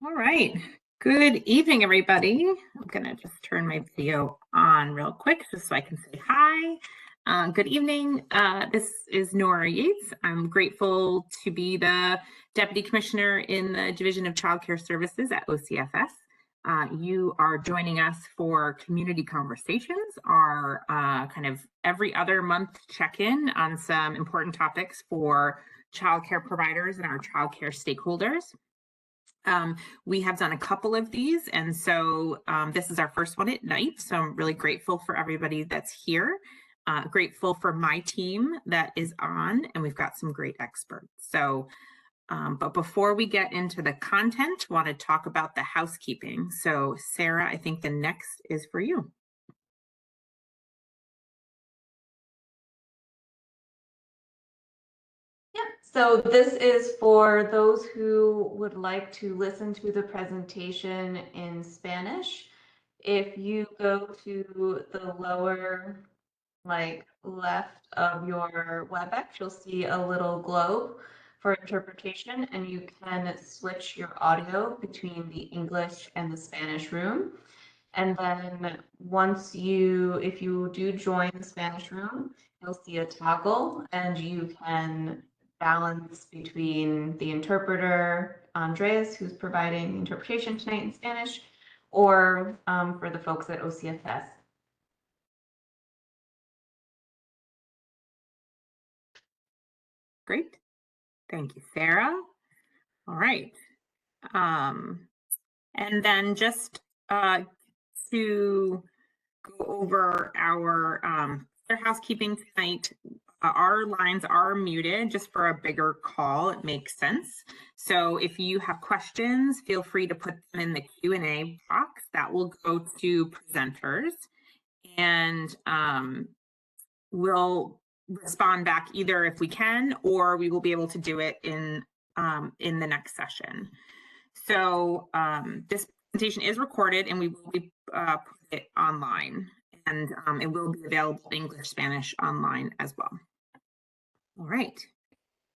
All right. Good evening, everybody. I'm going to just turn my video on real quick just so I can say hi. Good evening. This is Nora Yates. I'm grateful to be the Deputy Commissioner in the Division of Child Care Services at OCFS. You are joining us for Community Conversations, our kind of every other month check-in on some important topics for child care providers and our child care stakeholders. We have done a couple of these, and so this is our first one at night. So I'm really grateful for everybody that's here. Grateful for my team that is on, and we've got some great experts. So, but before we get into the content, I want to talk about the housekeeping. So Sarah, I think the next is for you. So this is for those who would like to listen to the presentation in Spanish. If you go to the lower left of your WebEx, you'll see a little globe for interpretation, and you can switch your audio between the English and the Spanish room. And then if you do join the Spanish room, you'll see a toggle and you can balance between the interpreter, Andreas, who's providing interpretation tonight in Spanish, or for the folks at OCFS. Great. Thank you, Sarah. All right. And then just to go over our housekeeping tonight. Our lines are muted just for a bigger call. It makes sense. So if you have questions, feel free to put them in the Q&A box. That will go to presenters, and we'll respond back either if we can, or we will be able to do it in the next session. So this presentation is recorded, and we will be put it online, and it will be available in English, Spanish online as well. All right.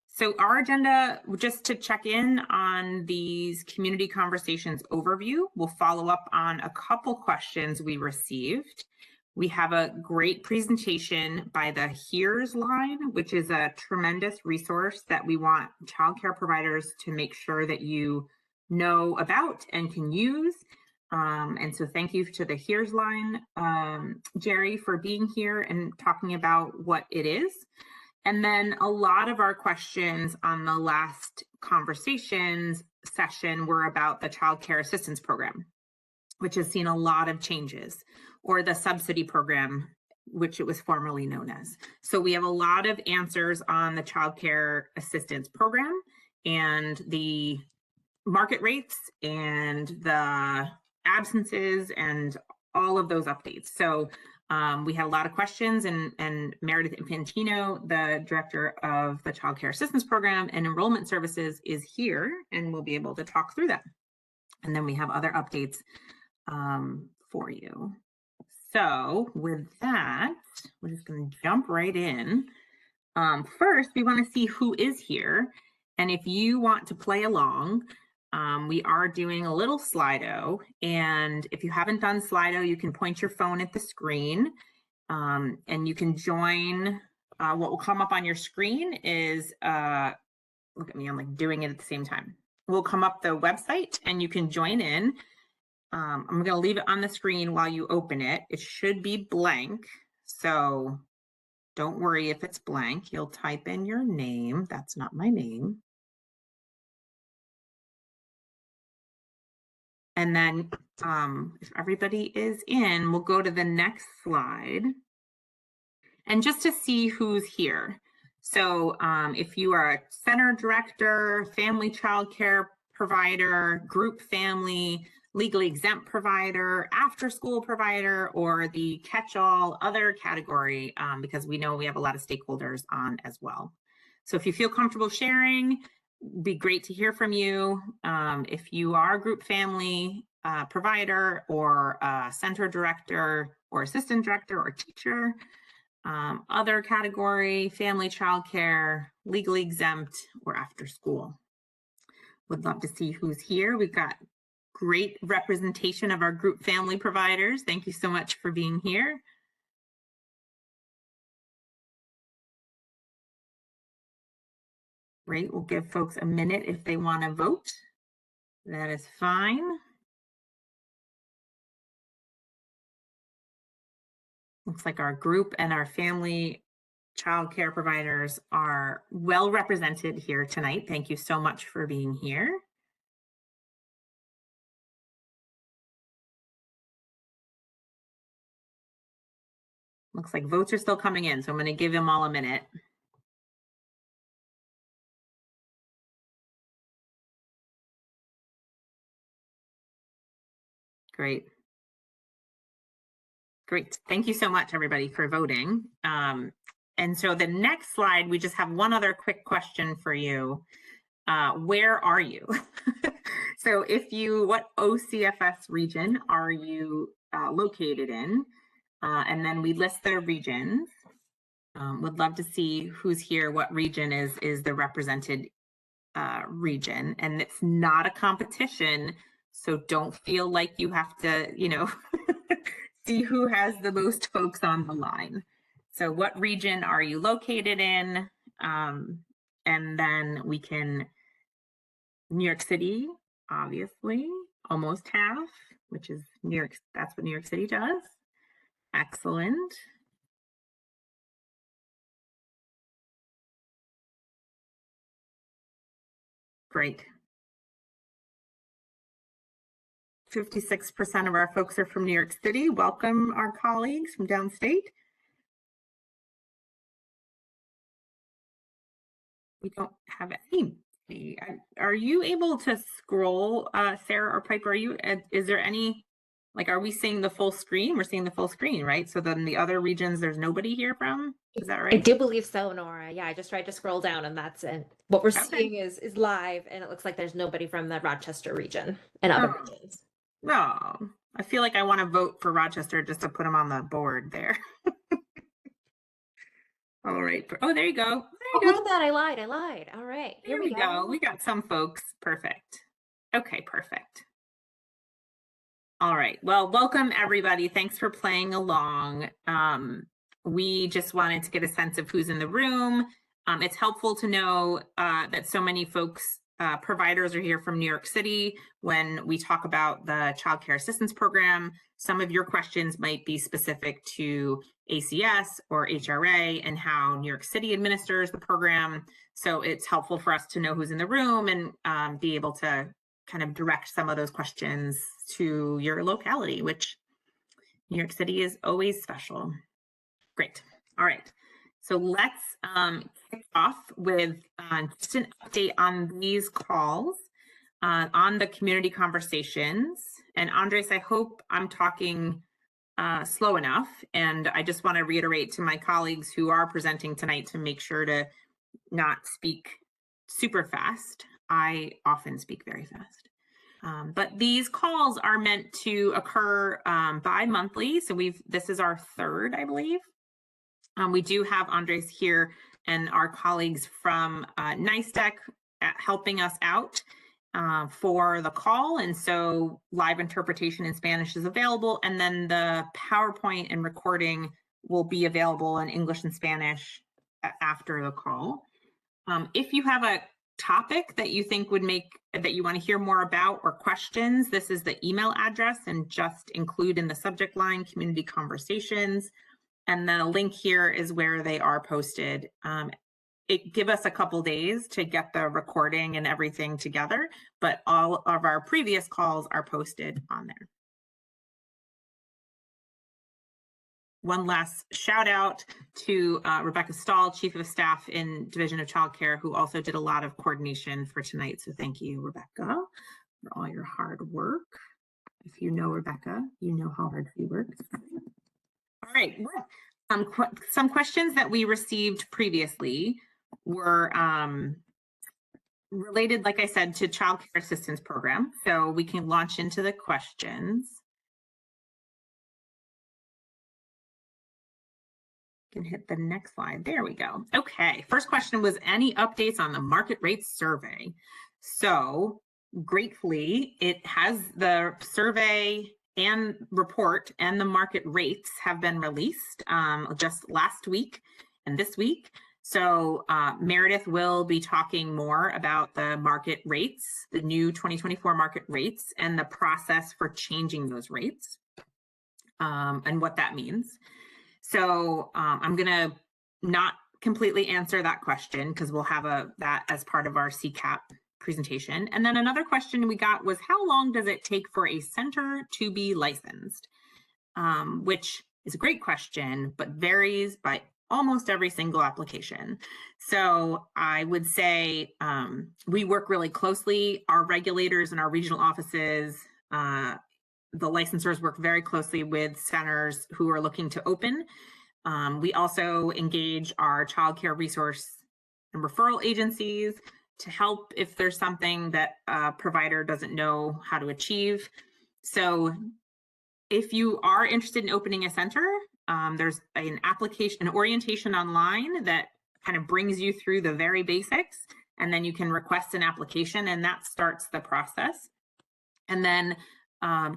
So our agenda, just to check in on these community conversations overview, we'll follow up on a couple questions we received. We have a great presentation by the HERES line, which is a tremendous resource that we want childcare providers to make sure that you know about and can use. And so thank you to the HERES line, Jerry, for being here and talking about what it is. And then a lot of our questions on the last conversations session were about the Child Care Assistance Program, which has seen a lot of changes, or the subsidy program, which it was formerly known as. So we have a lot of answers on the Child Care Assistance Program and the market rates and the absences and all of those updates. So we had a lot of questions, and Meredith Infantino, the director of the Child Care Assistance Program and Enrollment Services, is here and we'll be able to talk through that. And then we have other updates for you. So with that, we're just going to jump right in. First, we want to see who is here. And if you want to play along, we are doing a little Slido, and if you haven't done Slido, you can point your phone at the screen, and you can join. What will come up on your screen is, look at me, I'm like doing it at the same time. Will come up the website and you can join in. I'm going to leave it on the screen while you open it. It should be blank, so don't worry if it's blank. You'll type in your name. That's not my name. And then if everybody is in, we'll go to the next slide. And just to see who's here. So if you are a center director, family child care provider, group family, legally exempt provider, after school provider, or the catch-all other category, because we know we have a lot of stakeholders on as well. So if you feel comfortable sharing, be great to hear from you. If you are a group family provider, or a center director, or assistant director, or teacher, other category, family child care, legally exempt, or after school. Would love to see who's here. We've got great representation of our group family providers. Thank you so much for being here. Great, we'll give folks a minute if they want to vote. That is fine. Looks like our group and our family childcare providers are well represented here tonight. Thank you so much for being here. Looks like votes are still coming in, so I'm going to give them all a minute. Great. Great. Thank you so much, everybody, for voting. And so the next slide, we just have one other quick question for you. Where are you? So what OCFS region are you located in? And then we list the regions. Would love to see who's here, what region is the represented region. And it's not a competition, so don't feel like you have to, see who has the most folks on the line. So what region are you located in? And then we can, New York City, obviously, almost half, which is New York, that's what New York City does. Excellent. Great. 56% of our folks are from New York City. Welcome our colleagues from downstate. We don't have any. Are you able to scroll, Sarah or Piper? Is there any, are we seeing the full screen? We're seeing the full screen, right? So then the other regions, there's nobody here from? Is that right? I do believe so, Nora. Yeah, I just tried to scroll down and that's it. What we're seeing is live, and it looks like there's nobody from the Rochester region and other regions. No, I feel like I want to vote for Rochester just to put them on the board there. All right. Oh, there you go. Look at that. I lied. All right. Here we go. We got some folks. Perfect. Okay, perfect. All right. Well, welcome everybody. Thanks for playing along. We just wanted to get a sense of who's in the room. It's helpful to know that so many folks, providers are here from New York City. When we talk about the Child Care Assistance Program, some of your questions might be specific to ACS or HRA and how New York City administers the program. So it's helpful for us to know who's in the room and be able to kind of direct some of those questions to your locality, which New York City is always special. Great. All right. So let's kick off with just an update on these calls on the community conversations. And Andres, I hope I'm talking slow enough. And I just want to reiterate to my colleagues who are presenting tonight to make sure to not speak super fast. I often speak very fast. But these calls are meant to occur bi-monthly. So this is our third, I believe. We do have Andres here and our colleagues from NYSTEC helping us out for the call. And so live interpretation in Spanish is available. And then the PowerPoint and recording will be available in English and Spanish after the call. If you have a topic that you think that you want to hear more about or questions, this is the email address, and just include in the subject line community conversations. And the link here is where they are posted. Give us a couple days to get the recording and everything together, but all of our previous calls are posted on there. One last shout out to Rebecca Stahl, Chief of Staff in Division of Child Care, who also did a lot of coordination for tonight. So thank you, Rebecca, for all your hard work. If you know Rebecca, you know how hard she works. All right, some questions that we received previously were related, like I said, to Child Care Assistance Program. So we can launch into the questions. Can hit the next slide. There we go. Okay, first question was any updates on the market rate survey? So gratefully, it has the survey and report and the market rates have been released just last week and this week. So Meredith will be talking more about the market rates, the new 2024 market rates, and the process for changing those rates and what that means. So I'm going to not completely answer that question because we'll have that as part of our CCAP presentation. And then another question we got was, how long does it take for a center to be licensed? Which is a great question, but varies by almost every single application. So I would say we work really closely. Our regulators and our regional offices, the licensors work very closely with centers who are looking to open. We also engage our child care resource and referral agencies to help if there's something that a provider doesn't know how to achieve. So if you are interested in opening a center, there's an orientation online that kind of brings you through the very basics, and then you can request an application, and that starts the process. And then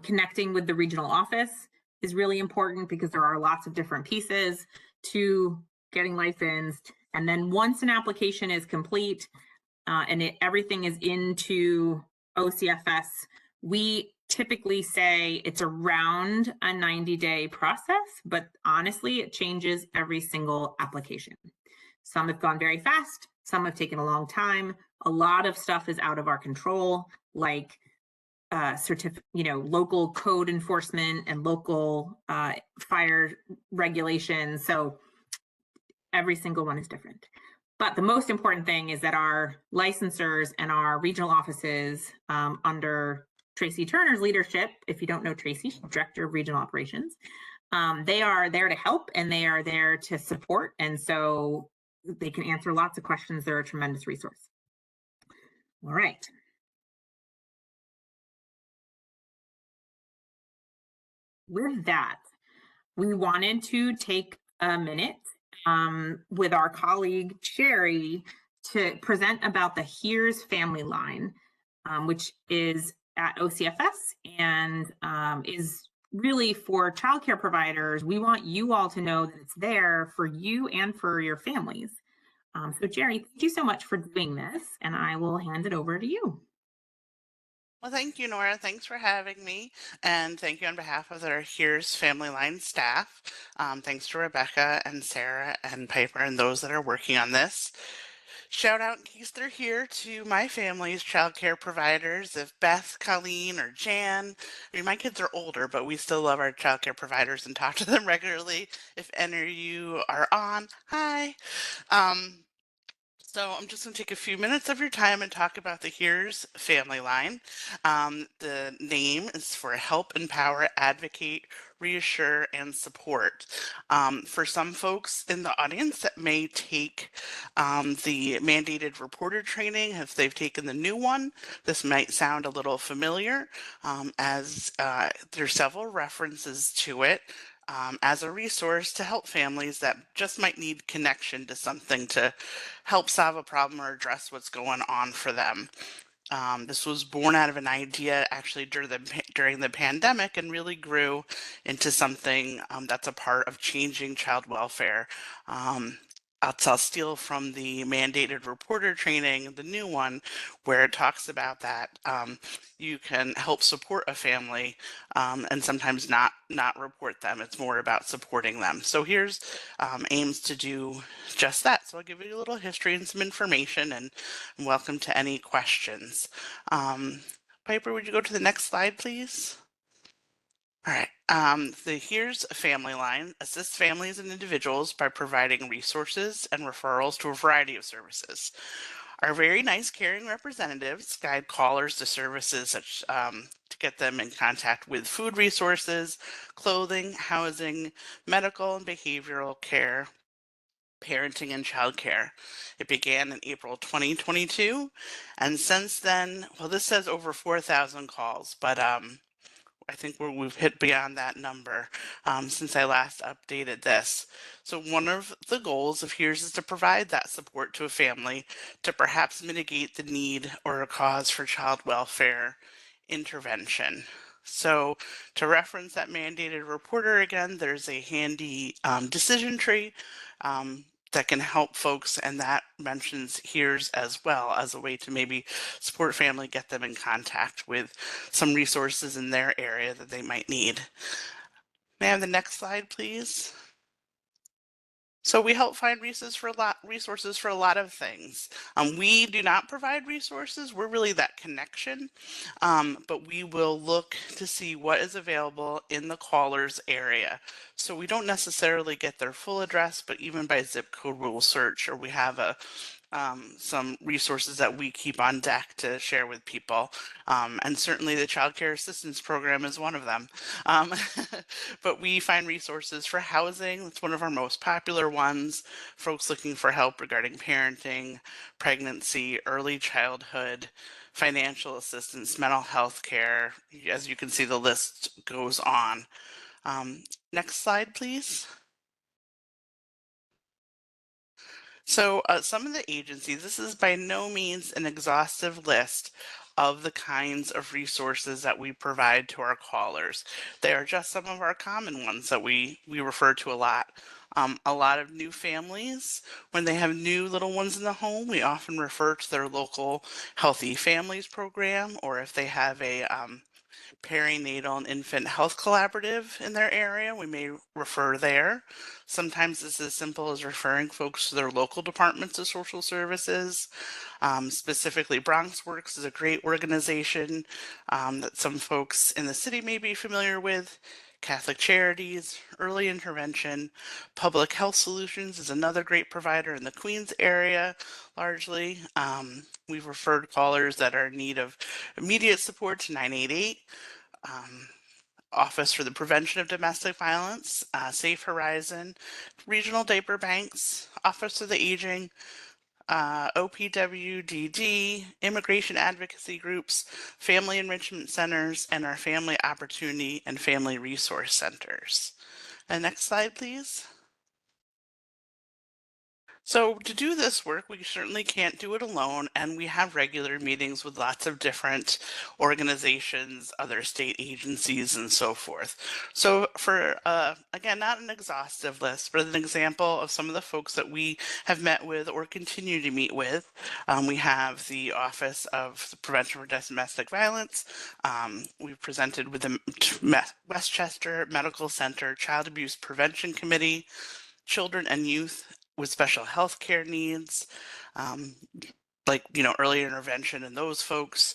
connecting with the regional office is really important because there are lots of different pieces to getting licensed. And then once an application is complete and everything is into OCFS, we typically say it's around a 90-day process, but honestly, it changes every single application. Some have gone very fast, some have taken a long time. A lot of stuff is out of our control, like local code enforcement and local fire regulations. So every single one is different. But the most important thing is that our licensors and our regional offices under Tracy Turner's leadership, if you don't know Tracy, she's Director of Regional Operations, they are there to help and they are there to support. And so they can answer lots of questions. They're a tremendous resource. All right. With that, we wanted to take a minute with our colleague Sherry to present about the Here's Family Line, which is at OCFS and is really for childcare providers. We want you all to know that it's there for you and for your families. So Jerry, thank you so much for doing this, and I will hand it over to you. Well, thank you, Nora. Thanks for having me. And thank you on behalf of the Here's Family Line staff. Thanks to Rebecca and Sarah and Piper and those that are working on this. Shout out in case they're here to my family's childcare providers. If Beth, Colleen, or Jan, I mean, my kids are older, but we still love our childcare providers and talk to them regularly. If any of you are on, hi. So I'm just going to take a few minutes of your time and talk about the Here's Family Line. The name is for Help, Empower, Advocate, Reassure, and Support. For some folks in the audience that may take the mandated reporter training, if they've taken the new one, this might sound a little familiar as there's several references to it. As a resource to help families that just might need connection to something to help solve a problem or address what's going on for them. This was born out of an idea actually during the pandemic and really grew into something that's a part of changing child welfare. I'll steal from the mandated reporter training, the new one, where it talks about that you can help support a family and sometimes not report them. It's more about supporting them. So Here's aims to do just that. So I'll give you a little history and some information, and welcome to any questions. Piper, would you go to the next slide, please? All right. The Here's Family Line assists families and individuals by providing resources and referrals to a variety of services. Our very nice, caring representatives guide callers to services such to get them in contact with food resources, clothing, housing, medical and behavioral care, parenting, and childcare. It began in April 2022, and since then, well, this says over 4,000 calls, but I think we've hit beyond that number since I last updated this. So one of the goals of HERES is to provide that support to a family to perhaps mitigate the need or a cause for child welfare intervention. So to reference that mandated reporter again, there's a handy decision tree that can help folks, and that mentions HERES as well as a way to maybe support family, get them in contact with some resources in their area that they might need. May I have the next slide, please? So we help find resources for a lot of things. We do not provide resources. We're really that connection, but we will look to see what is available in the caller's area. So we don't necessarily get their full address, but even by zip code, we'll search, or we have some resources that we keep on deck to share with people. And certainly the Child Care Assistance Program is one of them. But we find resources for housing. It's one of our most popular ones. Folks looking for help regarding parenting, pregnancy, early childhood, financial assistance, mental health care. As you can see, the list goes on. Next slide, please. So some of the agencies, this is by no means an exhaustive list of the kinds of resources that we provide to our callers. They are just some of our common ones that we refer to a lot. A lot of new families, when they have new little ones in the home, we often refer to their local Healthy Families program, or if they have a perinatal and infant health collaborative in their area, we may refer there. Sometimes it's as simple as referring folks to their local departments of social services. Specifically, BronxWorks is a great organization that some folks in the city may be familiar with. Catholic Charities, Early Intervention, Public Health Solutions is another great provider in the Queens area, largely. We've referred callers that are in need of immediate support to 988. Office for the Prevention of Domestic Violence, Safe Horizon, Regional Diaper Banks, Office of the Aging, OPWDD, immigration advocacy groups, family enrichment centers, and our family opportunity and family resource centers. And next slide, please. So to do this work, we certainly can't do it alone, and we have regular meetings with lots of different organizations, other state agencies, and so forth. So for, again, not an exhaustive list, but an example of some of the folks that we have met with or continue to meet with, we have the Office of the Prevention of Domestic Violence. We've presented with the Westchester Medical Center Child Abuse Prevention Committee, Children and Youth with special health care needs, like, early intervention and those folks,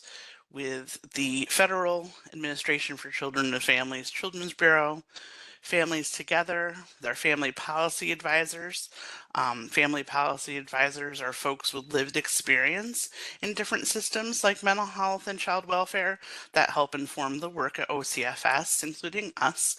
with the Federal Administration for Children and Families, Children's Bureau, Families Together, their family policy advisors. Family policy advisors are folks with lived experience in different systems like mental health and child welfare that help inform the work at OCFS, including us.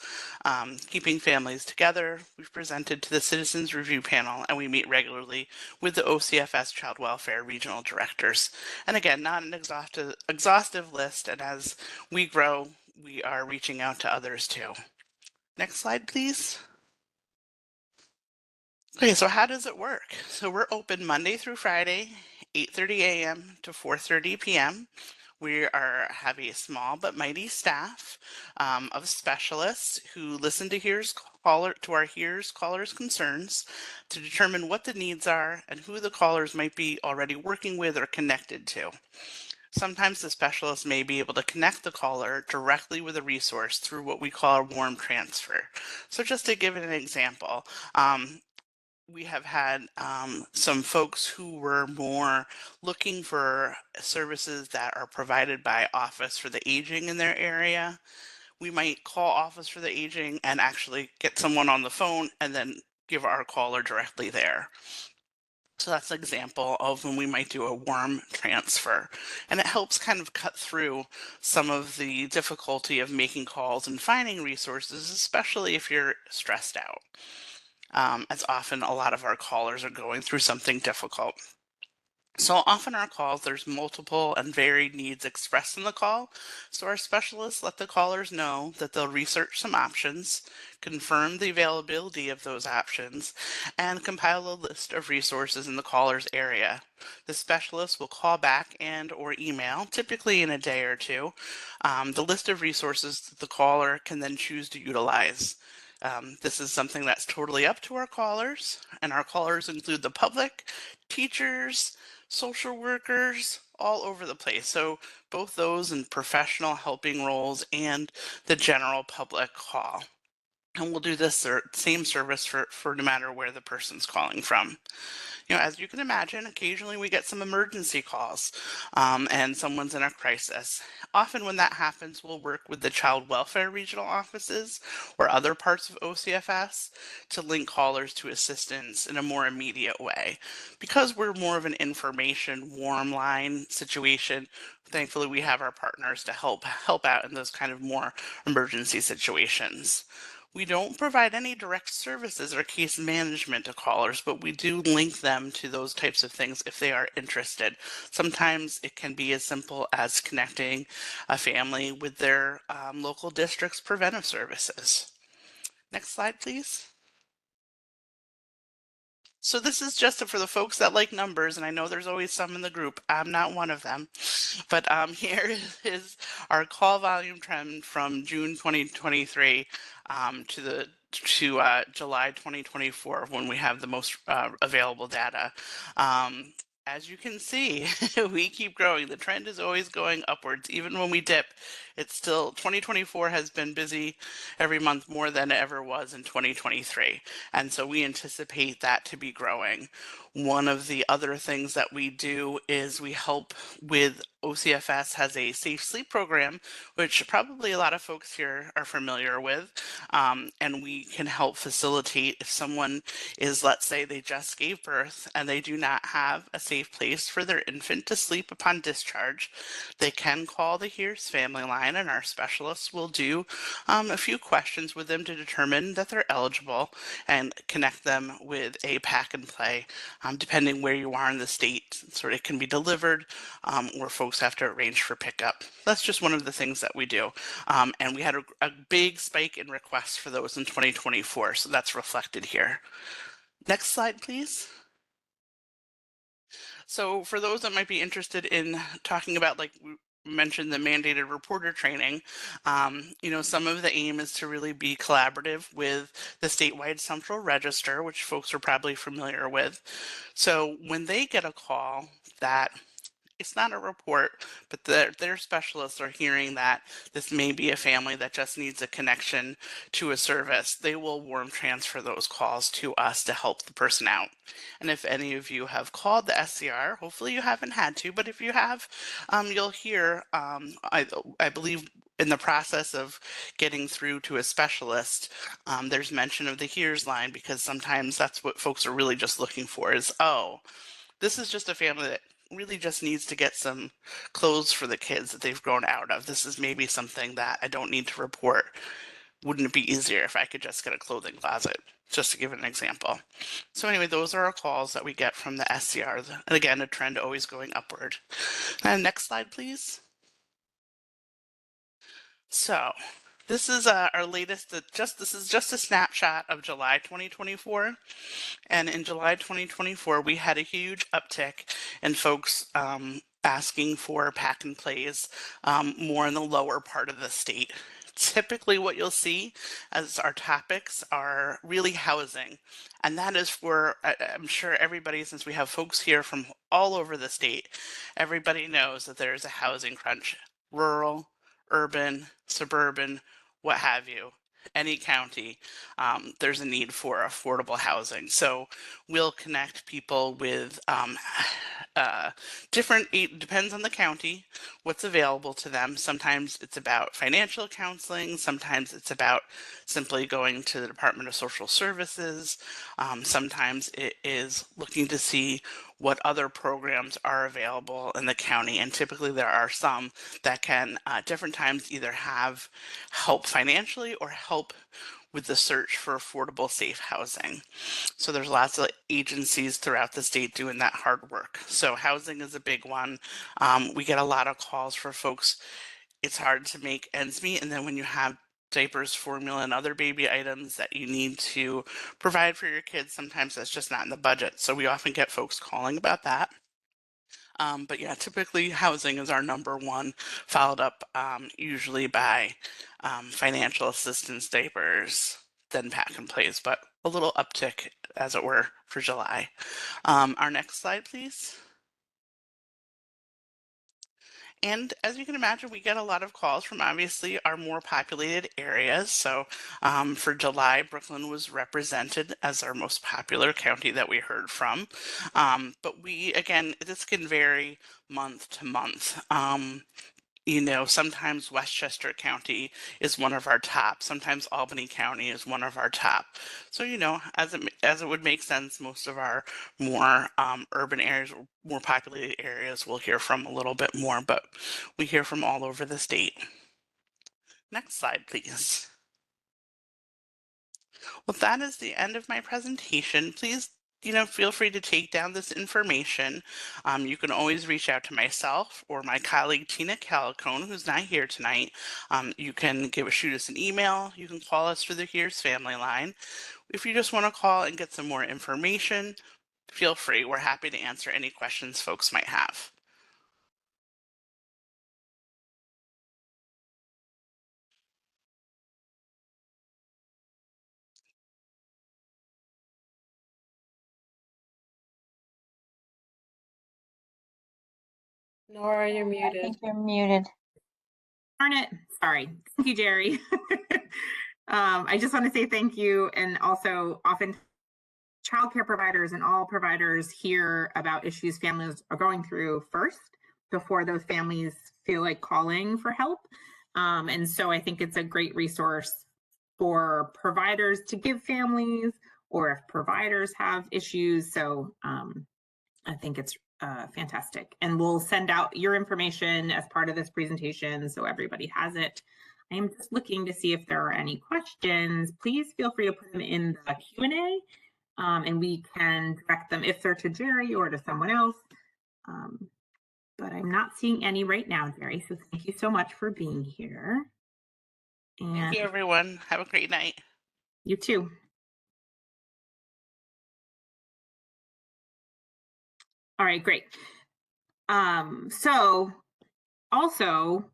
Keeping Families Together, we've presented to the Citizens Review Panel, and we meet regularly with the OCFS Child Welfare Regional Directors. And again, not an exhaustive list, and as we grow, we are reaching out to others too. Next slide, please. Okay, so how does it work? So we're open Monday through Friday, 8:30 a.m. to 4:30 p.m. We have a small but mighty staff of specialists who listen to our HERES callers' concerns to determine what the needs are and who the callers might be already working with or connected to. Sometimes the specialist may be able to connect the caller directly with a resource through what we call a warm transfer. So just to give it an example, we have had some folks who were more looking for services that are provided by Office for the Aging in their area. We might call Office for the Aging and actually get someone on the phone and then give our caller directly there. So that's an example of when we might do a warm transfer. And it helps kind of cut through some of the difficulty of making calls and finding resources, especially if you're stressed out. As often a lot of our callers are going through something difficult. So often our calls, there's multiple and varied needs expressed in the call. So our specialists let the callers know that they'll research some options, confirm the availability of those options, and compile a list of resources in the caller's area. The specialist will call back and or email, typically in a day or two, the list of resources that the caller can then choose to utilize. This is something that's totally up to our callers, and our callers include the public, teachers, social workers, all over the place. So both those in professional helping roles and the general public call. And we'll do this same service for no matter where the person's calling from. As you can imagine, occasionally we get some emergency calls and someone's in a crisis. Often when that happens, we'll work with the child welfare regional offices or other parts of OCFS to link callers to assistance in a more immediate way. Because we're more of an information warm line situation, thankfully we have our partners to help out in those kind of more emergency situations. We don't provide any direct services or case management to callers, but we do link them to those types of things if they are interested. Sometimes it can be as simple as connecting a family with their local district's preventive services. Next slide, please. So this is just for the folks that like numbers, and I know there's always some in the group. I'm not one of them. But here is our call volume trend from June 2023 to July 2024 when we have the most available data. As you can see, we keep growing. The trend is always going upwards. Even when we dip, it's still 2024 has been busy every month more than it ever was in 2023. And so we anticipate that to be growing. One of the other things that we do is we help with OCFS has a safe sleep program, which probably a lot of folks here are familiar with. And we can help facilitate if someone is, let's say they just gave birth and they do not have a safe place for their infant to sleep upon discharge, they can call the HERES family line and our specialists will do a few questions with them to determine that they're eligible and connect them with a pack and play, depending where you are in the state. So it can be delivered or folks have to arrange for pickup. That's just one of the things that we do. And we had a big spike in requests for those in 2024, so that's reflected here. Next slide, please. So for those that might be interested in talking about, like we mentioned, the mandated reporter training, some of the aim is to really be collaborative with the statewide central register, which folks are probably familiar with. So when they get a call that it's not a report, but their specialists are hearing that this may be a family that just needs a connection to a service, they will warm transfer those calls to us to help the person out. And if any of you have called the SCR, hopefully you haven't had to, but if you have, you'll hear, I believe in the process of getting through to a specialist, there's mention of the HERES line, because sometimes that's what folks are really just looking for is, oh, this is just a family that really just needs to get some clothes for the kids that they've grown out of. This is maybe something that I don't need to report. Wouldn't it be easier if I could just get a clothing closet? Just to give an example. So anyway, those are our calls that we get from the SCR. And again, a trend always going upward. And next slide, please. So this is our latest, this is just a snapshot of July 2024. And in July 2024, we had a huge uptick in folks asking for pack and plays more in the lower part of the state. Typically what you'll see as our topics are really housing. And that is for, I'm sure everybody, since we have folks here from all over the state, everybody knows that there's a housing crunch. Rural, urban, suburban, what have you. Any county, there's a need for affordable housing. So we'll connect people with it depends on the county, what's available to them. Sometimes it's about financial counseling. Sometimes it's about simply going to the Department of Social Services. Sometimes it is looking to see what other programs are available in the county. And typically there are some that can, different times, either have help financially or help with the search for affordable, safe housing. So there's lots of agencies throughout the state doing that hard work. So housing is a big one. We get a lot of calls for folks. It's hard to make ends meet, and then when you have diapers, formula, and other baby items that you need to provide for your kids, sometimes that's just not in the budget. So we often get folks calling about that. But yeah, typically housing is our number one, followed up usually by financial assistance, diapers, then pack and plays, but a little uptick, as it were, for July. Our next slide, please. And as you can imagine, we get a lot of calls from obviously our more populated areas. So for July, Brooklyn was represented as our most popular county that we heard from. But we, again, this can vary month to month. You know, sometimes Westchester County is one of our top. Sometimes Albany County is one of our top. So, you know, as it would make sense, most of our more urban areas, more populated areas, we'll hear from a little bit more, but we hear from all over the state. Next slide, please. Well, that is the end of my presentation. Please, feel free to take down this information. You can always reach out to myself or my colleague Tina Calicone, who's not here tonight. You can shoot us an email. You can call us through the Here's Family line. If you just want to call and get some more information, feel free. We're happy to answer any questions folks might have. Nora, you're I muted. think you're muted. Darn it. Sorry. Thank you, Jerry. I just want to say thank you. And also, often childcare providers and all providers hear about issues families are going through first before those families feel like calling for help. And so I think it's a great resource for providers to give families, or if providers have issues. So I think it's fantastic. And we'll send out your information as part of this presentation so everybody has it. I am just looking to see if there are any questions. Please feel free to put them in the Q&A, and we can direct them if they're to Jerry or to someone else. But I'm not seeing any right now, Jerry, so thank you so much for being here. And Thank you, everyone. Have a great night. you too. All right, great. So also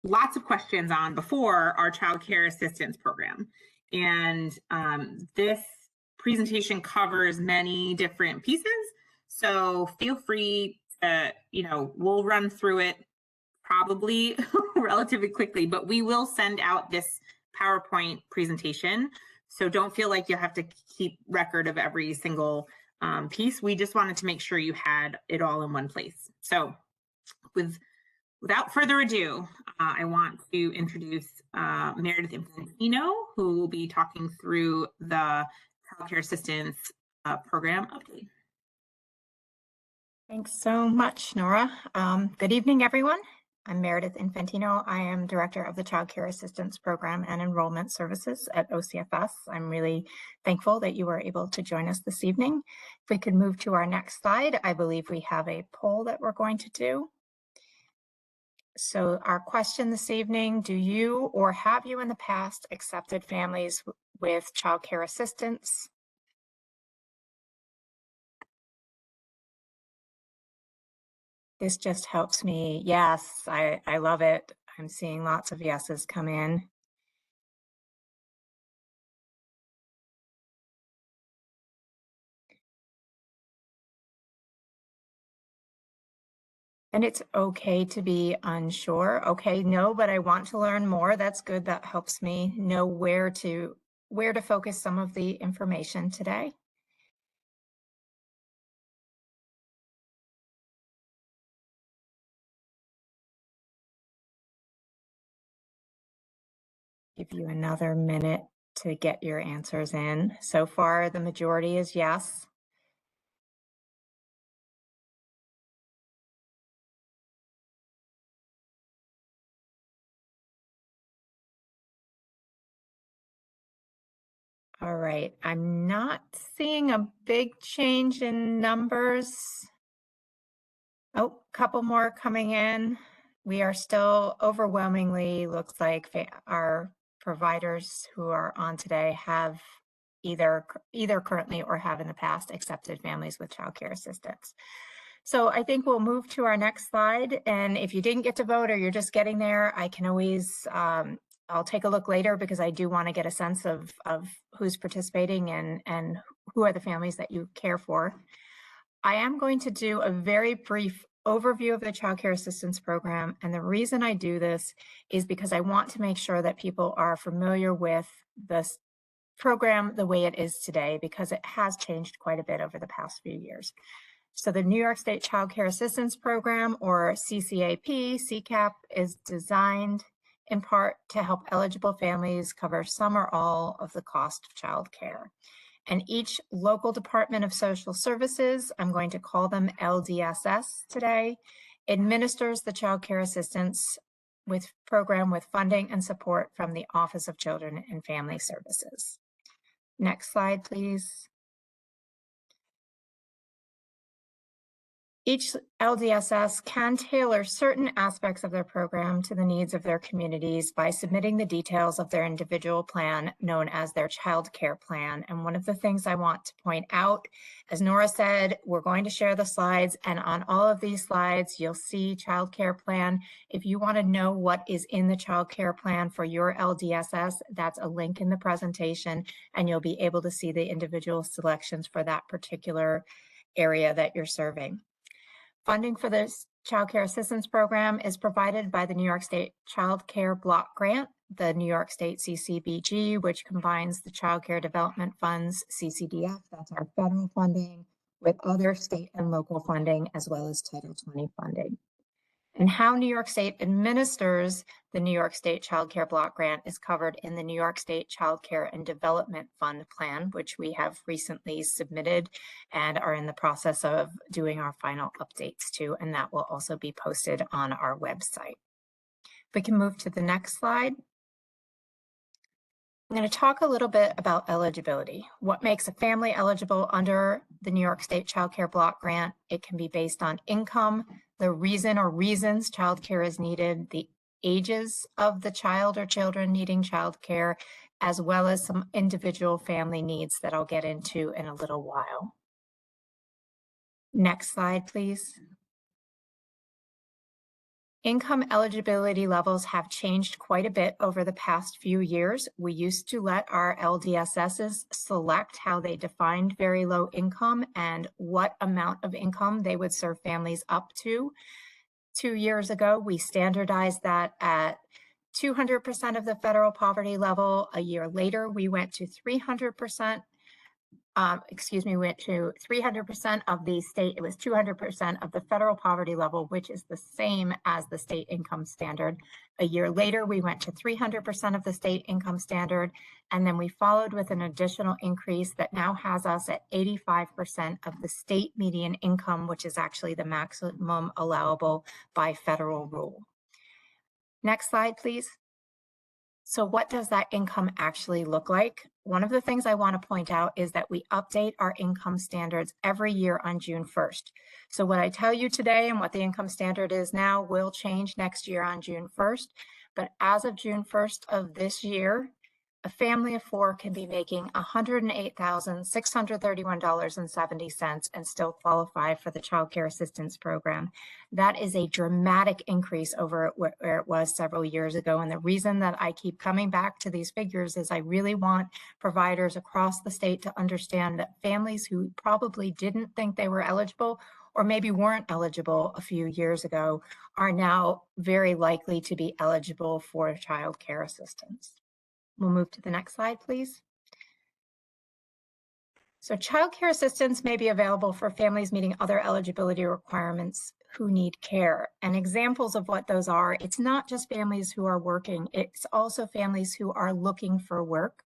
lots of questions on before our child care assistance program. And this presentation covers many different pieces. So feel free to, we'll run through it probably relatively quickly, but we will send out this PowerPoint presentation. So don't feel like you have to keep record of every single piece. We just wanted to make sure you had it all in one place. So without further ado, I want to introduce Meredith Infantino, who will be talking through the Child Care Assistance Program update. Thanks so much, Nora. Good evening, everyone. I'm Meredith Infantino. I am Director of the Child Care Assistance Program and Enrollment Services at OCFS. I'm really thankful that you were able to join us this evening. If we could move to our next slide, I believe we have a poll that we're going to do. So our question this evening, do you or have you in the past accepted families with child care assistance? This just helps me. Yes, I love it. I'm seeing lots of yeses come in. And it's okay to be unsure. Okay, no, but I want to learn more. That's good. That helps me know where to focus some of the information today. Give you another minute to get your answers in. So far, the majority is yes. All right, I'm not seeing a big change in numbers. Oh, couple more coming in. We are still overwhelmingly, looks like our providers who are on today have either currently or have in the past accepted families with child care assistance. So I think we'll move to our next slide. And if you didn't get to vote or you're just getting there, I can always, I'll take a look later because I do want to get a sense of who's participating and who are the families that you care for. I am going to do a very brief overview of the Child Care Assistance Program. And the reason I do this is because I want to make sure that people are familiar with this program the way it is today, because it has changed quite a bit over the past few years. So the New York State Child Care Assistance Program, or CCAP, is designed in part to help eligible families cover some or all of the cost of child care. And each local Department of Social Services, I'm going to call them LDSS today, administers the child care assistance program with funding and support from the Office of Children and Family Services. Next slide, please. Each LDSS can tailor certain aspects of their program to the needs of their communities by submitting the details of their individual plan, known as their child care plan. And one of the things I want to point out, as Nora said, we're going to share the slides, and on all of these slides, you'll see child care plan. If you want to know what is in the child care plan for your LDSS, that's a link in the presentation, and you'll be able to see the individual selections for that particular area that you're serving. Funding for this Child Care Assistance Program is provided by the New York State Child Care Block Grant, the New York State CCBG, which combines the Child Care Development Funds, CCDF, that's our federal funding, with other state and local funding, as well as Title 20 funding. And how New York State administers the New York State Child Care Block Grant is covered in the New York State Child Care and Development Fund Plan, which we have recently submitted and are in the process of doing our final updates to, and that will also be posted on our website. We can move to the next slide. I'm going to talk a little bit about eligibility. What makes a family eligible under the New York State Child Care Block Grant? It can be based on income, the reason or reasons child care is needed, the ages of the child or children needing child care, as well as some individual family needs that I'll get into in a little while. Next slide, please. Income eligibility levels have changed quite a bit over the past few years. We used to let our LDSSs select how they defined very low income and what amount of income they would serve families up to. 2 years ago, we standardized that at 200% of the federal poverty level. A year later, we went to 300%. We went to 300% of the state, it was 200% of the federal poverty level, which is the same as the state income standard. A year later, we went to 300% of the state income standard, and then we followed with an additional increase that now has us at 85% of the state median income, which is actually the maximum allowable by federal rule. Next slide, please. So what does that income actually look like? One of the things I want to point out is that we update our income standards every year on June 1st. So what I tell you today and what the income standard is now will change next year on June 1st. But as of June 1st of this year, a family of 4 can be making $108,631.70 and still qualify for the Child Care Assistance Program. That is a dramatic increase over where it was several years ago. And the reason that I keep coming back to these figures is I really want providers across the state to understand that families who probably didn't think they were eligible or maybe weren't eligible a few years ago are now very likely to be eligible for child care assistance. We'll move to the next slide, please. So child care assistance may be available for families meeting other eligibility requirements who need care. And examples of what those are, it's not just families who are working, it's also families who are looking for work,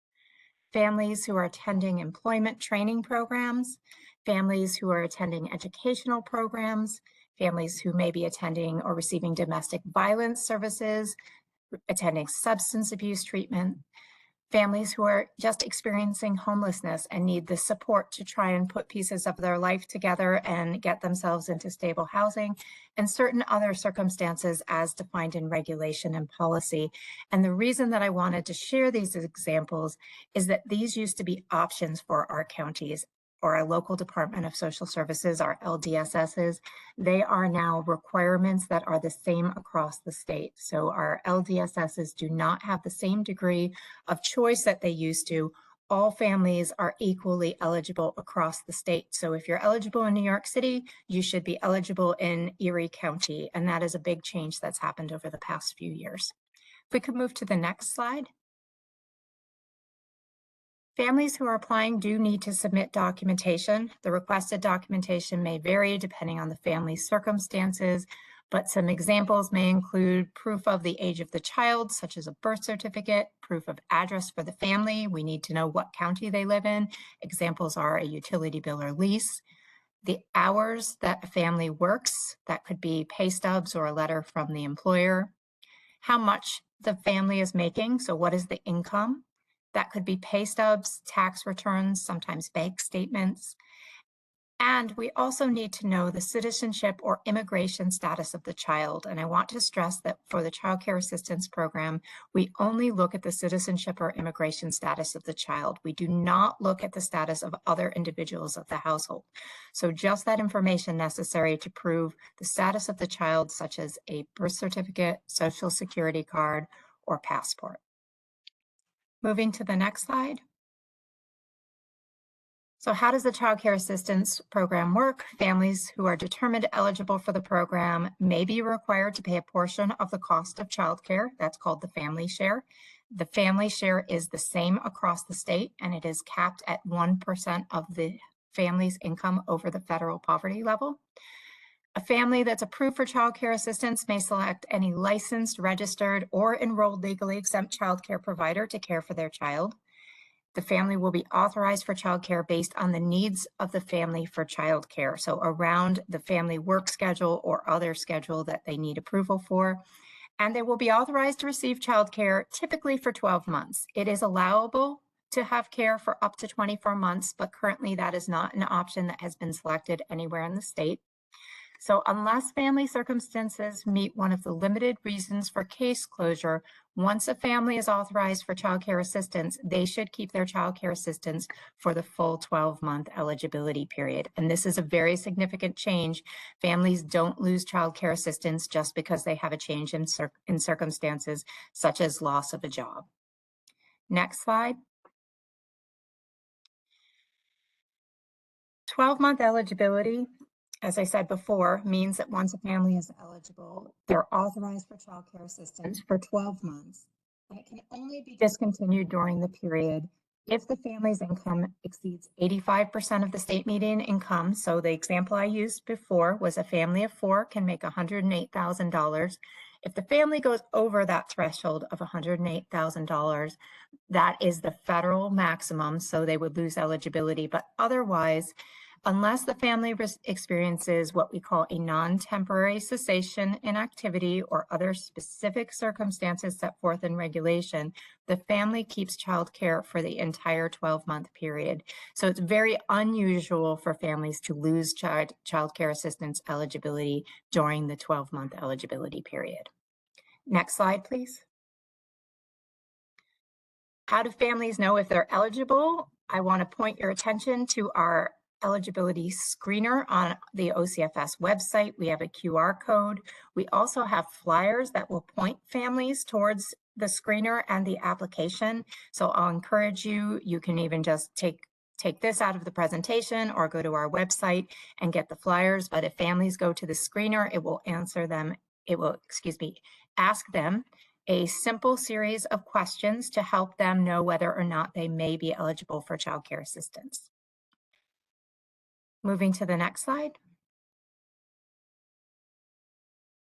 families who are attending employment training programs, families who are attending educational programs, families who may be attending or receiving domestic violence services, attending substance abuse treatment, families who are just experiencing homelessness and need the support to try and put pieces of their life together and get themselves into stable housing, and certain other circumstances as defined in regulation and policy. And the reason that I wanted to share these examples is that these used to be options for our counties or our local Department of Social Services, our LDSSs. They are now requirements that are the same across the state. So our LDSSs do not have the same degree of choice that they used to. All families are equally eligible across the state. So if you're eligible in New York City, you should be eligible in Erie County. And that is a big change that's happened over the past few years. If we could move to the next slide. Families who are applying do need to submit documentation. The requested documentation may vary depending on the family's circumstances, but some examples may include proof of the age of the child, such as a birth certificate, proof of address for the family. We need to know what county they live in. Examples are a utility bill or lease. The hours that a family works, that could be pay stubs or a letter from the employer. How much the family is making, so what is the income? That could be pay stubs, tax returns, sometimes bank statements. And we also need to know the citizenship or immigration status of the child. And I want to stress that for the Child Care Assistance Program, we only look at the citizenship or immigration status of the child. We do not look at the status of other individuals of the household. So just that information necessary to prove the status of the child, such as a birth certificate, social security card, or passport. Moving to the next slide. So how does the Child Care Assistance Program work? Families who are determined eligible for the program may be required to pay a portion of the cost of childcare. That's called the family share. The family share is the same across the state, and it is capped at 1% of the family's income over the federal poverty level. A family that's approved for child care assistance may select any licensed, registered, or enrolled legally exempt child care provider to care for their child. The family will be authorized for child care based on the needs of the family for child care. So around the family work schedule or other schedule that they need approval for. And they will be authorized to receive child care typically for 12 months. It is allowable to have care for up to 24 months, but currently that is not an option that has been selected anywhere in the state. So unless family circumstances meet one of the limited reasons for case closure, once a family is authorized for child care assistance, they should keep their child care assistance for the full 12-month eligibility period. And this is a very significant change. Families don't lose child care assistance just because they have a change in circumstances such as loss of a job. Next slide. 12-month eligibility, as I said before, means that once a family is eligible, they're authorized for child care assistance for 12 months. And it can only be discontinued during the period if the family's income exceeds 85% of the state median income. So the example I used before was a family of 4 can make $108,000. If the family goes over that threshold of $108,000, that is the federal maximum, so they would lose eligibility. But otherwise, unless the family experiences what we call a non-temporary cessation in activity or other specific circumstances set forth in regulation, the family keeps child care for the entire 12-month period. So it's very unusual for families to lose child care assistance eligibility during the 12-month eligibility period. Next slide, please. How do families know if they're eligible? I want to point your attention to our eligibility screener on the OCFS website. We have a QR code. We also have flyers that will point families towards the screener and the application. So I'll encourage you, you can even just take this out of the presentation or go to our website and get the flyers. But if families go to the screener, it will answer them, ask them a simple series of questions to help them know whether or not they may be eligible for child care assistance. Moving to the next slide.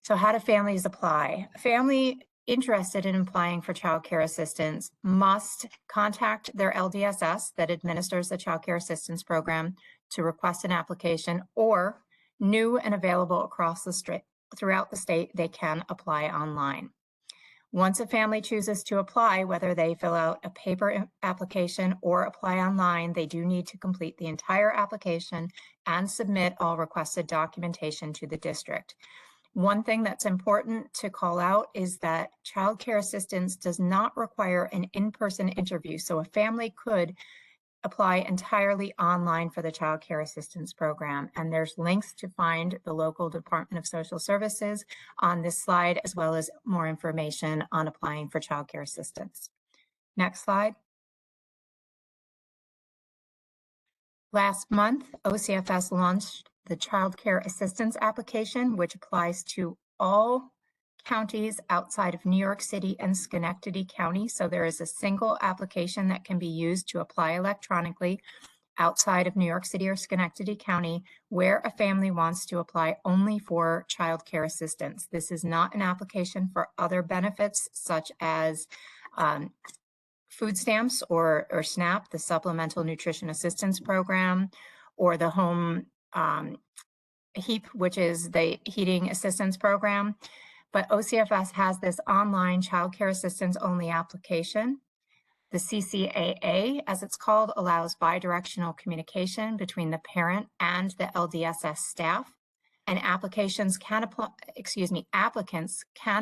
So how do families apply? A family interested in applying for child care assistance must contact their LDSS that administers the Child Care Assistance Program to request an application, or new and available across the throughout the state, they can apply online. Once a family chooses to apply, whether they fill out a paper application or apply online, they do need to complete the entire application and submit all requested documentation to the district. One thing that's important to call out is that child care assistance does not require an in-person interview. So a family could apply entirely online for the child care assistance program. And there's links to find the local Department of Social Services on this slide, as well as more information on applying for child care assistance. Next slide. Last month, OCFS launched the child care assistance application, which applies to all counties outside of New York City and Schenectady County. So there is a single application that can be used to apply electronically outside of New York City or Schenectady County, where a family wants to apply only for child care assistance. This is not an application for other benefits such as food stamps or SNAP, the Supplemental Nutrition Assistance Program, or the home HEAP, which is the Heating Assistance Program. But OCFS has this online child care assistance only application. The CCAA, as it's called, allows bidirectional communication between the parent and the LDSS staff. And applicants can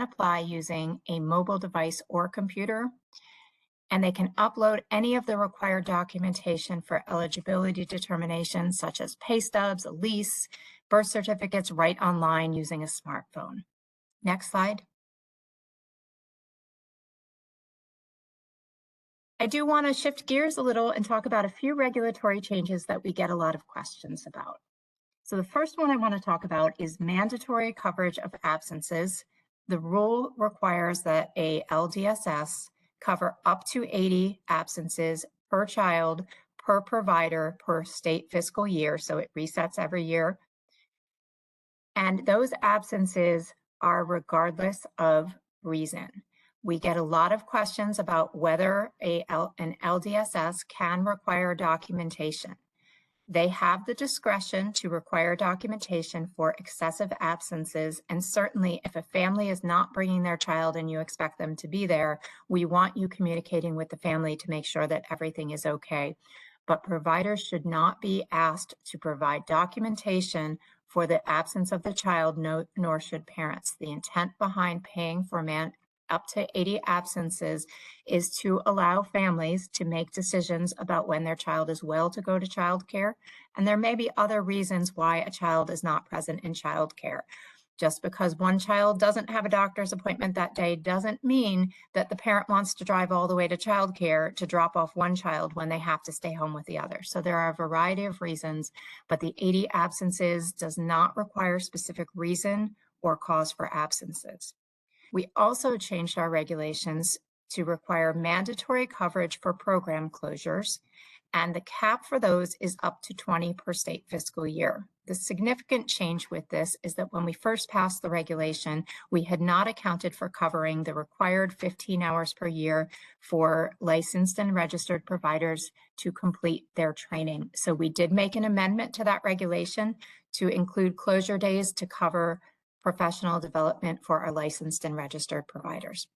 apply using a mobile device or computer. And they can upload any of the required documentation for eligibility determination, such as pay stubs, a lease, birth certificates, right online using a smartphone. Next slide. I do want to shift gears a little and talk about a few regulatory changes that we get a lot of questions about. So the first one I want to talk about is mandatory coverage of absences. The rule requires that a LDSS cover up to 80 absences per child, per provider, per state fiscal year. So it resets every year. And those absences are regardless of reason. We get a lot of questions about whether an LDSS can require documentation. They have the discretion to require documentation for excessive absences. And certainly if a family is not bringing their child and you expect them to be there, we want you communicating with the family to make sure that everything is okay. But providers should not be asked to provide documentation for the absence of the child, nor should parents. The intent behind paying for up to 80 absences is to allow families to make decisions about when their child is well to go to childcare. And there may be other reasons why a child is not present in childcare. Just because one child doesn't have a doctor's appointment that day doesn't mean that the parent wants to drive all the way to childcare to drop off one child when they have to stay home with the other. So there are a variety of reasons, but the 80 absences does not require specific reason or cause for absences. We also changed our regulations to require mandatory coverage for program closures, and the cap for those is up to 20 per state fiscal year. The significant change with this is that when we first passed the regulation, we had not accounted for covering the required 15 hours per year for licensed and registered providers to complete their training. So we did make an amendment to that regulation to include closure days to cover professional development for our licensed and registered providers.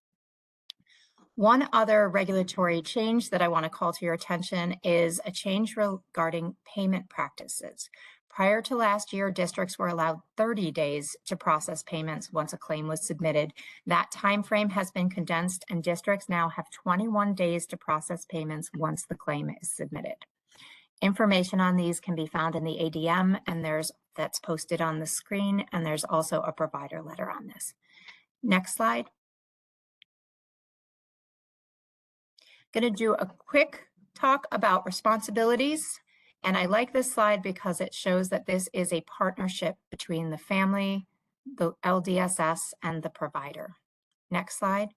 One other regulatory change that I want to call to your attention is a change regarding payment practices. Prior to last year, districts were allowed 30 days to process payments once a claim was submitted. That time frame has been condensed, and districts now have 21 days to process payments once the claim is submitted. Information on these can be found in the ADM, and that's posted on the screen, and there's also a provider letter on this. Next slide. Going to do a quick talk about responsibilities, and I like this slide because it shows that this is a partnership between the family, the LDSS, and the provider. Next slide.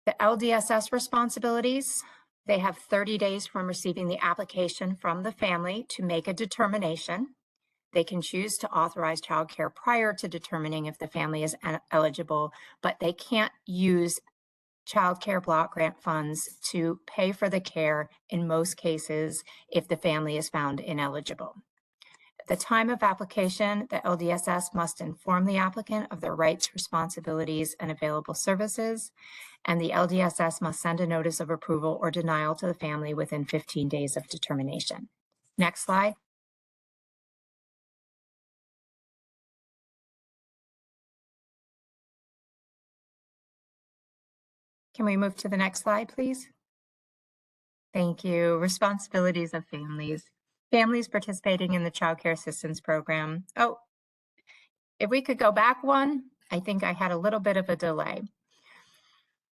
The LDSS responsibilities. They have 30 days from receiving the application from the family to make a determination. They can choose to authorize childcare prior to determining if the family is eligible, but they can't use childcare block grant funds to pay for the care in most cases if the family is found ineligible. the time of application, the LDSS must inform the applicant of their rights, responsibilities, and available services, and the LDSS must send a notice of approval or denial to the family within 15 days of determination. Next slide. Can we move to the next slide, please? Thank you. Responsibilities of families. Families participating in the Child Care Assistance Program. Oh, if we could go back one, I think I had a little bit of a delay.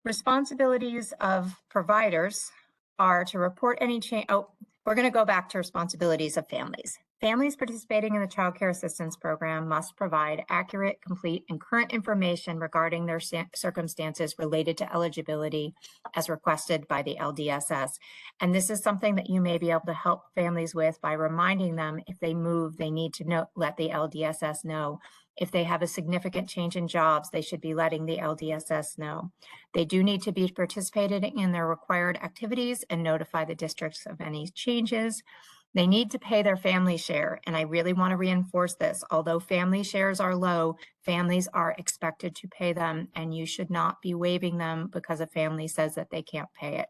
Responsibilities of providers are to report any change. Oh, we're going to go back to responsibilities of families. Families participating in the Child Care Assistance Program must provide accurate, complete, and current information regarding their circumstances related to eligibility as requested by the LDSS. And this is something that you may be able to help families with by reminding them if they move, they need to let the LDSS know. If they have a significant change in jobs, they should be letting the LDSS know. They do need to be participated in their required activities and notify the districts of any changes. They need to pay their family share, and I really want to reinforce this. Although family shares are low, families are expected to pay them, and you should not be waiving them because a family says that they can't pay it.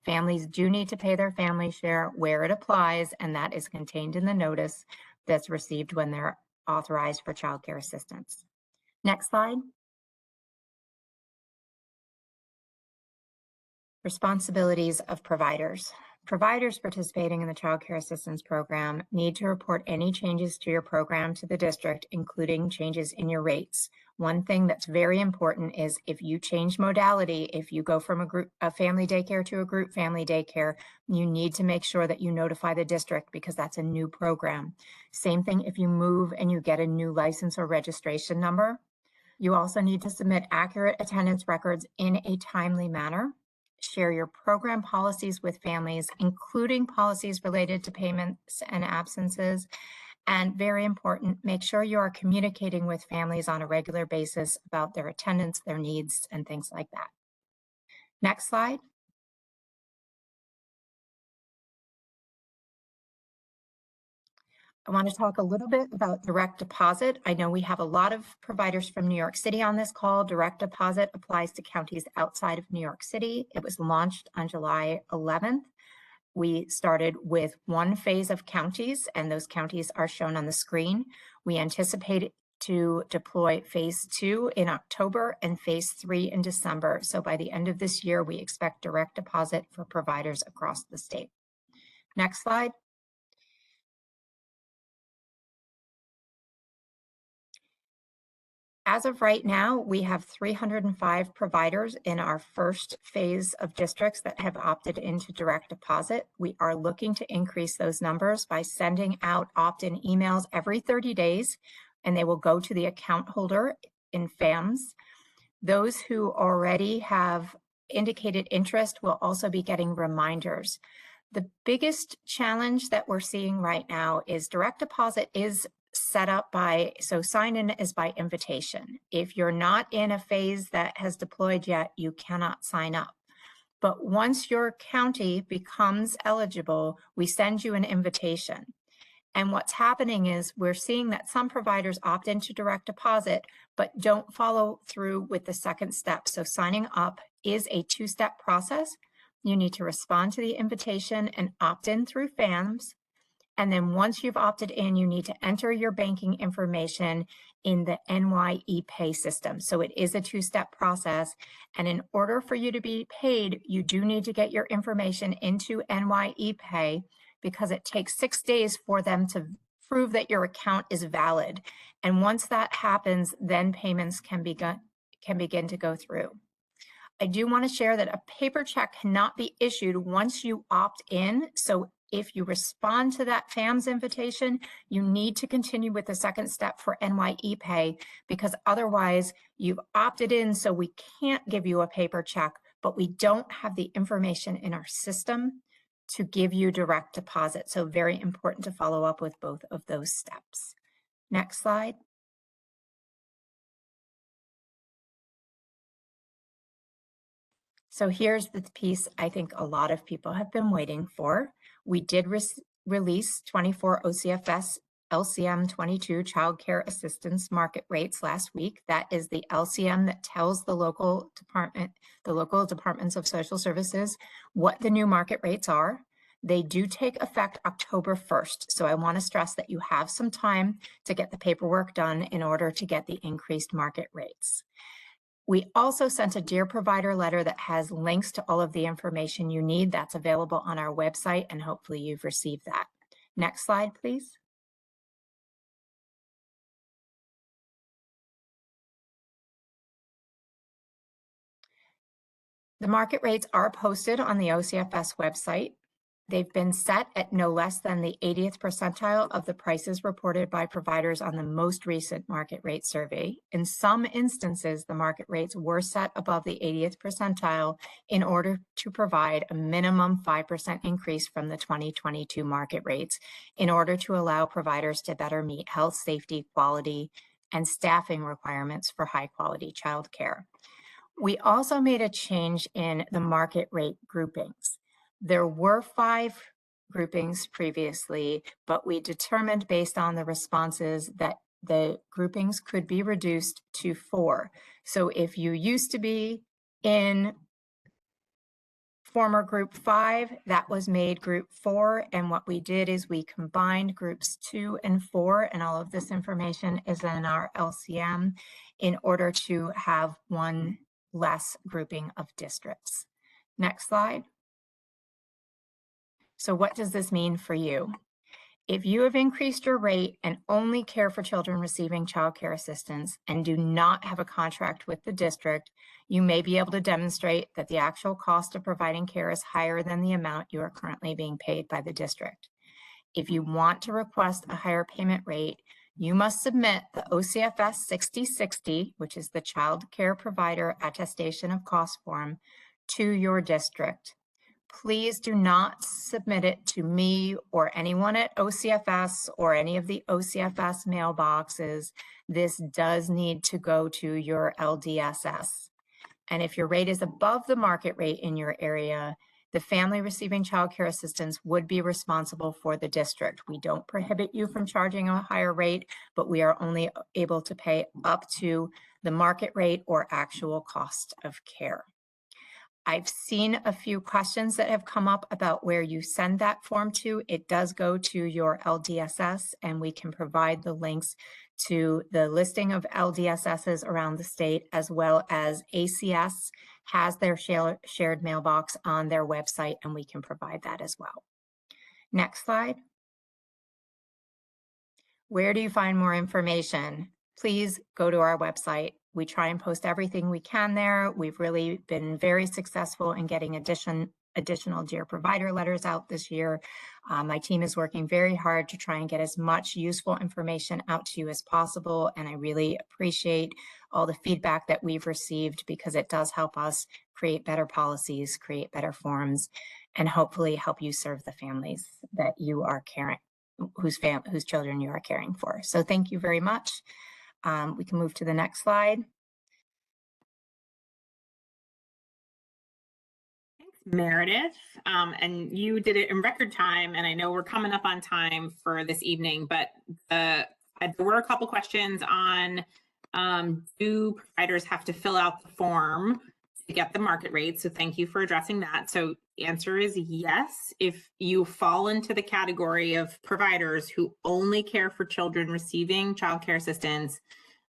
Families do need to pay their family share where it applies, and that is contained in the notice that's received when they're authorized for child care assistance. Next slide. Responsibilities of providers. Providers participating in the Child Care Assistance Program need to report any changes to your program to the district, including changes in your rates. One thing that's very important is if you change modality, if you go from a family daycare to a group family daycare, you need to make sure that you notify the district because that's a new program. Same thing if you move and you get a new license or registration number. You also need to submit accurate attendance records in a timely manner. Share your program policies with families, including policies related to payments and absences. And very important, make sure you are communicating with families on a regular basis about their attendance, their needs, and things like that. Next slide. I want to talk a little bit about direct deposit. I know we have a lot of providers from New York City on this call. Direct deposit applies to counties outside of New York City. It was launched on July 11th. We started with one phase of counties, and those counties are shown on the screen. We anticipate to deploy phase 2 in October and phase 3 in December. So by the end of this year, we expect direct deposit for providers across the state. Next slide. As of right now, we have 305 providers in our first phase of districts that have opted into direct deposit. We are looking to increase those numbers by sending out opt-in emails every 30 days, and they will go to the account holder in FAMS. Those who already have indicated interest will also be getting reminders. The biggest challenge that we're seeing right now is direct deposit is set up by, so sign in is by invitation. If you're not in a phase that has deployed yet, you cannot sign up. But once your county becomes eligible, we send you an invitation. And what's happening is we're seeing that some providers opt into direct deposit, but don't follow through with the second step. So signing up is a two-step process. You need to respond to the invitation and opt in through FAMS. And then once you've opted in, you need to enter your banking information in the NYEPay system. So it is a two-step process. And in order for you to be paid, you do need to get your information into NYEPay because it takes 6 days for them to prove that your account is valid. And once that happens, then payments can begin to go through. I do want to share that a paper check cannot be issued once you opt in. So if you respond to that FAMS invitation, you need to continue with the second step for NYEPay because otherwise you've opted in, so we can't give you a paper check, but we don't have the information in our system to give you direct deposit. So very important to follow up with both of those steps. Next slide. So here's the piece I think a lot of people have been waiting for. We did release 24 OCFS LCM 22 Child Care Assistance Market Rates last week. That is the LCM that tells the local departments of social services what the new market rates are. They do take effect October 1st. So I want to stress that you have some time to get the paperwork done in order to get the increased market rates. We also sent a Dear Provider letter that has links to all of the information you need. That's available on our website, and hopefully you've received that. Next slide, please. The market rates are posted on the OCFS website. They've been set at no less than the 80th percentile of the prices reported by providers on the most recent market rate survey. In some instances, the market rates were set above the 80th percentile in order to provide a minimum 5% increase from the 2022 market rates in order to allow providers to better meet health, safety, quality, and staffing requirements for high quality childcare. We also made a change in the market rate groupings. There were 5 groupings previously, but we determined based on the responses that the groupings could be reduced to 4. So if you used to be in former group 5, that was made group 4. And what we did is we combined groups 2 and 4, and all of this information is in our LCM in order to have one less grouping of districts. Next slide. So what does this mean for you? If you have increased your rate and only care for children receiving child care assistance and do not have a contract with the district, you may be able to demonstrate that the actual cost of providing care is higher than the amount you are currently being paid by the district. If you want to request a higher payment rate, you must submit the OCFS 6060, which is the Child Care Provider Attestation of Cost form, to your district. Please do not submit it to me or anyone at OCFS or any of the OCFS mailboxes. This does need to go to your LDSS. And if your rate is above the market rate in your area, the family receiving child care assistance would be responsible for the district. We don't prohibit you from charging a higher rate, but we are only able to pay up to the market rate or actual cost of care. I've seen a few questions that have come up about where you send that form to. It does go to your LDSS, and we can provide the links to the listing of LDSSs around the state, as well as ACS has their shared mailbox on their website, and we can provide that as well. Next slide. Where do you find more information? Please go to our website. We try and post everything we can there. We've really been very successful in getting additional Dear Provider letters out this year. My team is working very hard to try and get as much useful information out to you as possible. And I really appreciate all the feedback that we've received, because it does help us create better policies, create better forms, and hopefully help you serve the families that you are caring, whose children you are caring for. So thank you very much. We can move to the next slide. Thanks, Meredith. And you did it in record time, and I know we're coming up on time for this evening, but there were a couple questions on do providers have to fill out the form to get the market rate? So thank you for addressing that. So the answer is yes. If you fall into the category of providers who only care for children receiving child care assistance,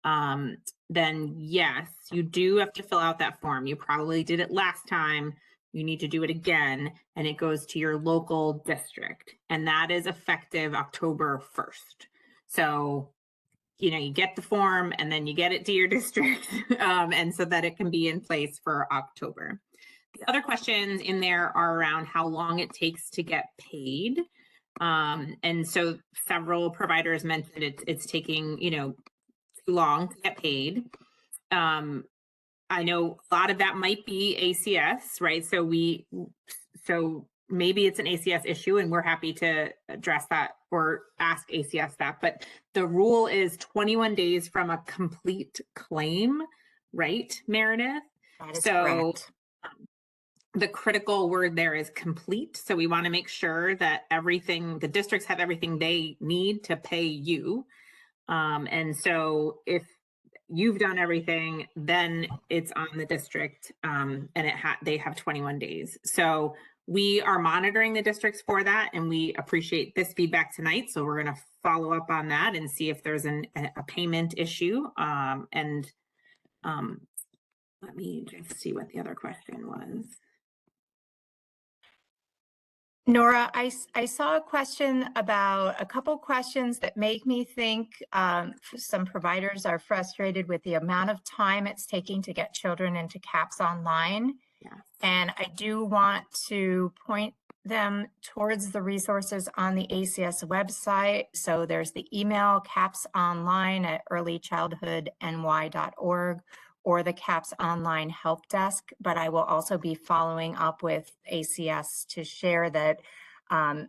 then yes, you do have to fill out that form. You probably did it last time. You need to do it again, and it goes to your local district, and that is effective October 1st. So, you know, you get the form and then you get it to your district, and so that it can be in place for October. The other questions in there are around how long it takes to get paid. And so several providers mentioned it's taking, you know, too long to get paid. I know a lot of that might be ACS, right? So maybe it's an ACS issue, and we're happy to address that or ask ACS that. But the rule is 21 days from a complete claim, right, Meredith? That is so correct. the critical word there is complete. So we want to make sure that everything, the districts have everything they need to pay you. And so if you've done everything, then it's on the district, and they have 21 days. So we are monitoring the districts for that, and we appreciate this feedback tonight. So we're going to follow up on that and see if there's a payment issue. Let me just see what the other question was. Nora, I saw a question about a couple questions that make me think some providers are frustrated with the amount of time it's taking to get children into CAPS Online. Yes. And I do want to point them towards the resources on the ACS website. So there's the email capsonline@earlychildhoodny.org or the CAPS Online Help Desk, but I will also be following up with ACS to share that I'm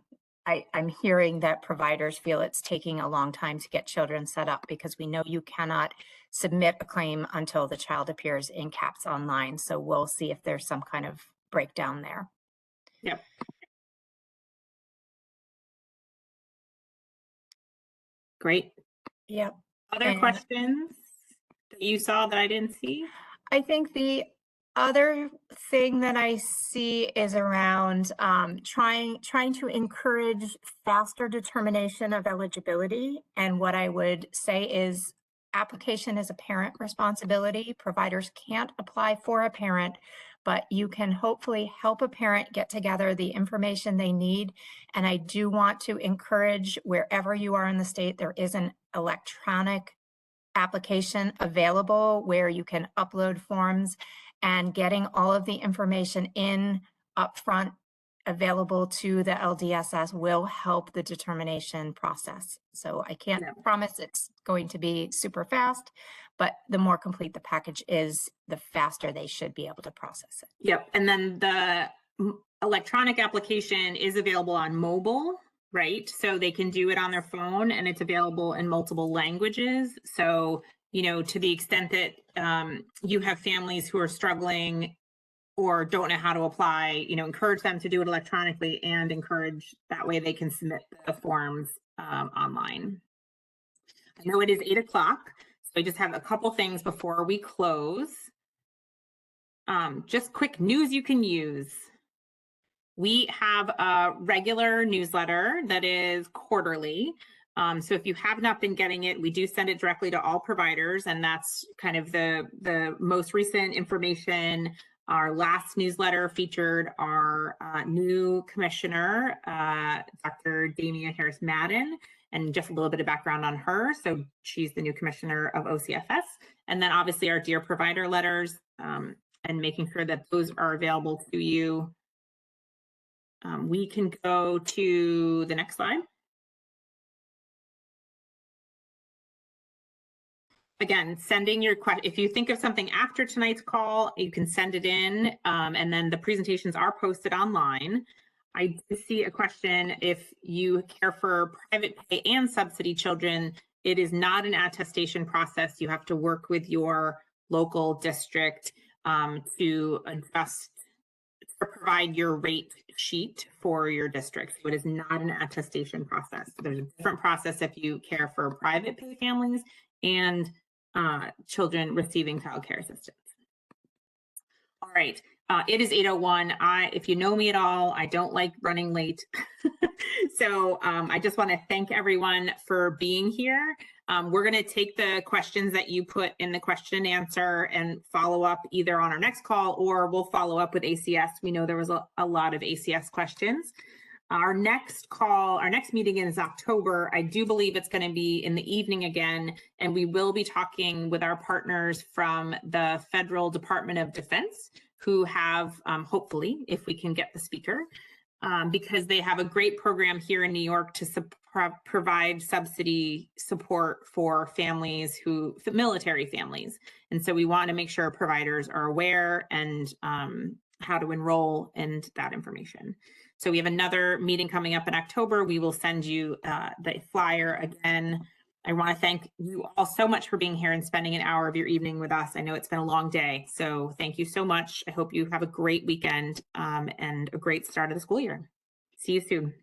hearing that providers feel it's taking a long time to get children set up because we know you cannot submit a claim until the child appears in CAPS Online. So we'll see if there's some kind of breakdown there. Yep. Great. Yep. Other questions that you saw that I didn't see? I think the other thing that I see is around trying to encourage faster determination of eligibility. And what I would say is application is a parent responsibility. Providers can't apply for a parent, but you can hopefully help a parent get together the information they need. And I do want to encourage, wherever you are in the state, there is an electronic application available where you can upload forms, and getting all of the information in upfront available to the LDSS will help the determination process. So I can't promise it's going to be super fast, but the more complete the package is, the faster they should be able to process it. Yep. And then the electronic application is available on mobile, right? So they can do it on their phone, and it's available in multiple languages. So, you know, to the extent that you have families who are struggling or don't know how to apply, you know, encourage them to do it electronically, and encourage that way they can submit the forms online. I know it is 8 o'clock, so I just have a couple things before we close. Just quick news you can use. We have a regular newsletter that is quarterly. So if you have not been getting it, we do send it directly to all providers, and that's kind of the most recent information. Our last newsletter featured our new commissioner, Dr. Damia Harris-Madden, and just a little bit of background on her. So she's the new commissioner of OCFS. And then obviously our Dear Provider letters, and making sure that those are available to you. We can go to the next slide. Again, sending your question. If you think of something after tonight's call, you can send it in, and then the presentations are posted online. I did see a question: if you care for private pay and subsidy children, it is not an attestation process. You have to work with your local district to adjust or provide your rate sheet for your district. So it is not an attestation process. There's a different process if you care for private pay families and children receiving child care assistance. All right, it is 8:01. If you know me at all, I don't like running late. So I just want to thank everyone for being here. We're going to take the questions that you put in the question and answer and follow up either on our next call, or we'll follow up with ACS. We know there was a lot of ACS questions. Our next call, our next meeting is October. I do believe it's going to be in the evening again, and we will be talking with our partners from the Federal Department of Defense, who have, hopefully, if we can get the speaker, because they have a great program here in New York to provide subsidy support for families military families. And so we want to make sure providers are aware and how to enroll in that information. So we have another meeting coming up in October. We will send you the flyer again I want to thank you all so much for being here and spending an hour of your evening with us. I know it's been a long day, so thank you so much. I hope you have a great weekend and a great start of the school year. See you soon.